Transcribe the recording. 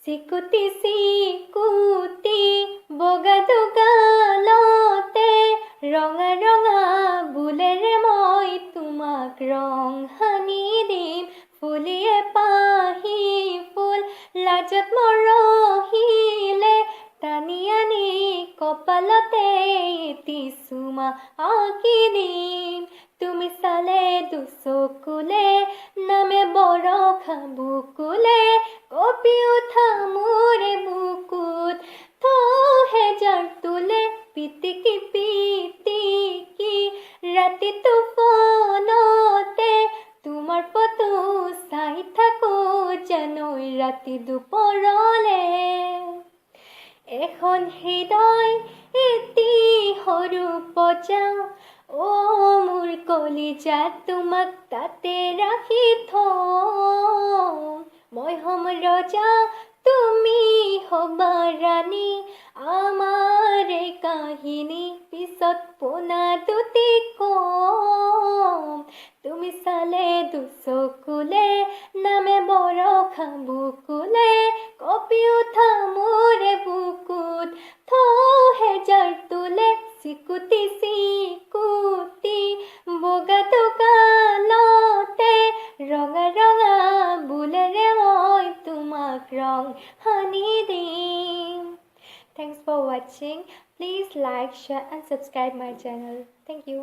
চিকুটি চিকুটি বগা দুগালতে ৰঙা ৰঙা বুলেৰে মই তোমাক ৰং সানি দিম ফুলিয়ে পাহি ফুল লাজত মৰহিলে টানি আনি কপালতে এটি চুমা আঁকি দিম তুমি চালে দুচকুলে নামে বৰষা বুকুলে কঁপি উঠা মোৰে বুকুত থহে জাৰ তোলে পিটিকি পিটিকি ৰাতি টোপনতে তোমাৰ ফটো চাই থাকো জানৈ ৰাতি দুপৰলে এখন হৃদয় এটি সৰু পজা মোৰ কলিজা তোমাক তাতে ৰাখি থওঁ মই হম ৰজা তুমি হবা ৰাণী আমাৰ এই কাহিনী পিছত পোনা দুটি কম তুমি চালে দুচকুলে নামে বৰষা বুকুলে কঁপি উঠা মোৰে বুকুত থহে জাৰ তোলে চিকুটি চিকুটি বগা দুগালতে ৰঙা ৰঙা বুলেৰে মই তোমাক ৰং সানি দিম Thanks for watching. Please like, share and subscribe my channel. Thank you.